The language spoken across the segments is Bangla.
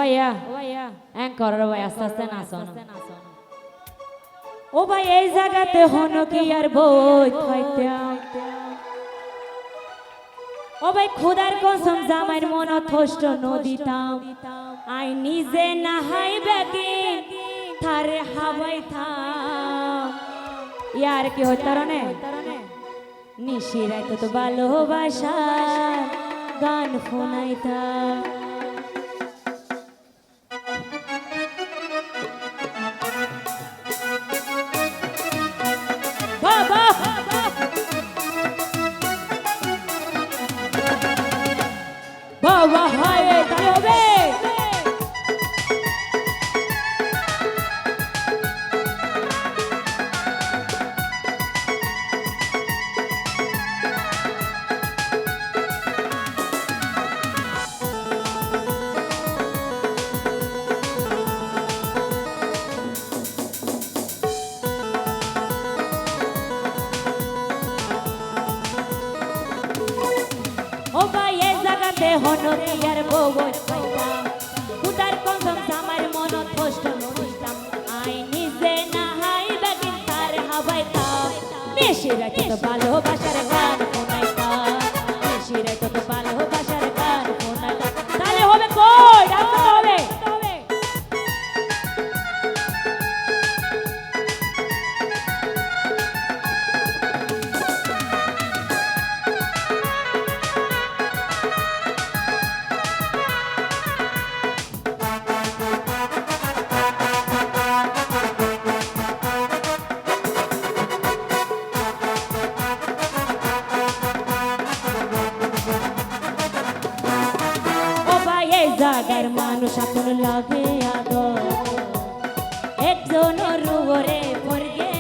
ভাইয়া অ্যাঙ্কর ভাই আস্তে আস্তে নাচন ও ভাই এই জায়গাতে হনো কি আর বই খাইতাম ও ভাই খোদার কসম জামাইর মন থষ্ট নদিতাম আই নিজে নাহাই বেগে থারে হাওয়াই থাম ইয়ার কি হইতারনে নিশিরাইতে তো ভালোবাসা গান শোনাইতাম বাবা হায় তবে ও ভাই এই জায়গাতে হনো কি আর বই খাইতাম খুদার কসম আমার মন কষ্ট নইতাম আই নিজে নাহাই বেগিন তার হাওয়াইতাম নিশিরাইতে তো ভালোবাসার গান শোনাইতাম নিশিরাইতে তো ভালোবাসার গান শোনাইতাম তাহলে হবে কই রাখতে হবে জাগার মানুষ আপন লাগে আদর একজন রুবরে পড়গে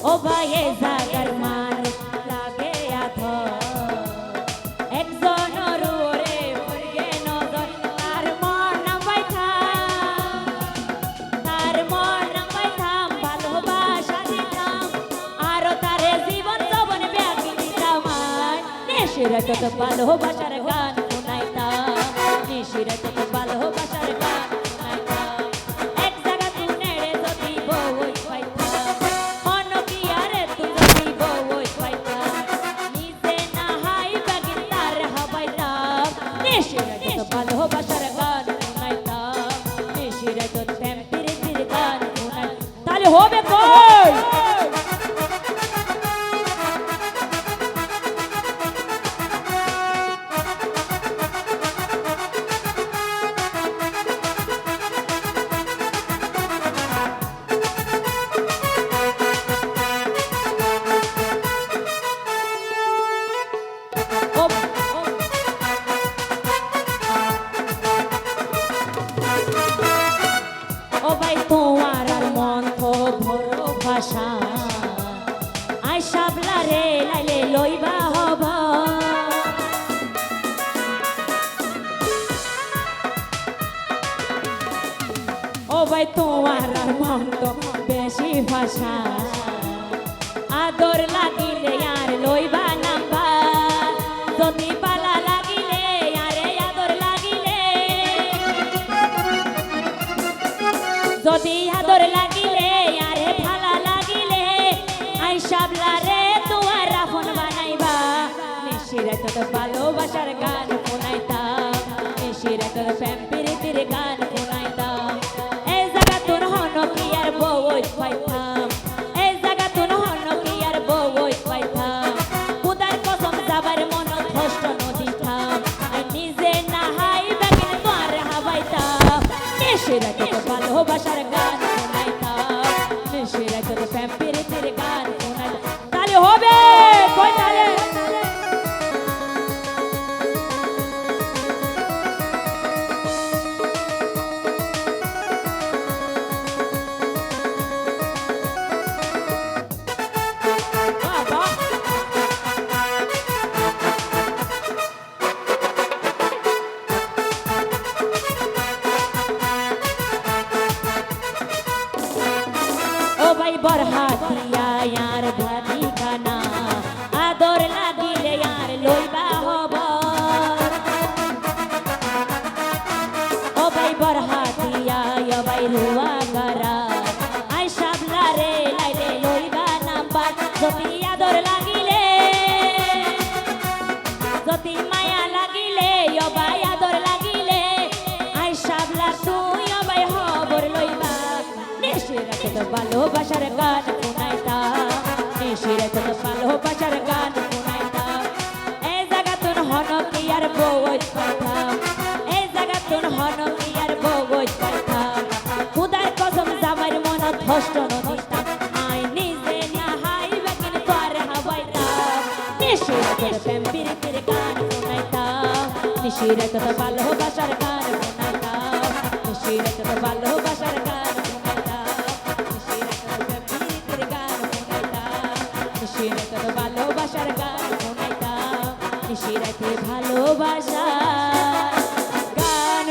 ও ভাই জাগার মানুষ লাগে আদর একজন রুবরে পড়গে নজর তার মন বাইথা তার মন বাইথা ভালোবাসা দিতাম আরো তারে জীবন যৌবন ব্যাগি দিতাম নিশিরাইতে তো ভালোবাসার গান শোনাইতাম নিশিরাইতে তো ভালোবাসার গান শোনাইতাম এক জায়গা তুই নেড়ে যদি বই পাইতাম মন কি আরে তুই যদি বই পাইতাম নিজে নাহাই ব্যাগি তার হাওয়াইতাম নিশিরাইতে তো ভালোবাসার গান শোনাইতাম নিশিরাইতে তো প্রেম প্রীতির গান শোনাইতাম তাহলে হবে কই ও ভাই তোমার আর মন তো ভরো ভাষা আই সাবলা রে লাইলে লইবা হব ও ভাই তোমার আর মন তো বেশি ভাষা আদর লাগিলে আর লইবা নাম্বার যদি পালা লাগিলে আরে আদর লাগিলে যদি আদর লাগিলে আরে ভালা লাগিলে আই সাবলা রে তোমার আপন বানাইবা নিশিরাইতে তো ভালোবাসার গান শোনাইতাম নিশিরাইতে তো প্রেম প্রীতির গান শোনাইতাম এই জায়গা তোর হনো কি আর বই পাইতাম এই জায়গা তোর হনো কি আর বই পাইতাম খুদার কসম যাবার মন কষ্ট নদিতাম আই নিজে নাহাই বেগিন তোমার হাওয়াইতাম নিশিরাইতে তো ভালোবাসার গান শোনাইতাম নিশিরাইতে তো প্রেম প্রীতির গান শোনাইতাম তাহলে হবে কই তাহলে বরহাতিয়া यार भाती खाना আদর লাগিলে আর লইবা হব ও ভাই বরহাতিয়া ও ভাই রুয়া করা আই শাবলা রে লাইলে লইবা নাম্বার যদি আদর লাগিলে যদি মায়া লাগিলে ও ভাই আদর লাগিলে আই শাবলা তুই ও ভাই খবর লইবা নিশিরাত তো ভালোবাসার গান শুনাইতা নিশিরাত তো ভালোবাসার গান শুনাইতা এই জায়গাতুন হন কি আর বউত পাইতা এই জায়গাতুন হন কি আর বউত পাইতা খুদার কসম জামার মনত হষ্ট নদিতা আই নিজে না হাইবে কিন তোর হাওয়াইতা নিশিরাত তো প্রেমের গান শুনাইতা নিশিরাত তো ভালোবাসার গান শুনাইতা নিশিরাত তো ভালোবাসার গান শুনাইতা নিশিরাত তো প্রেমের গান শুনাইতা নিশিরাত তো ভালোবাসার গান শুনাইতা নিশিরাতে ভালোবাসার গান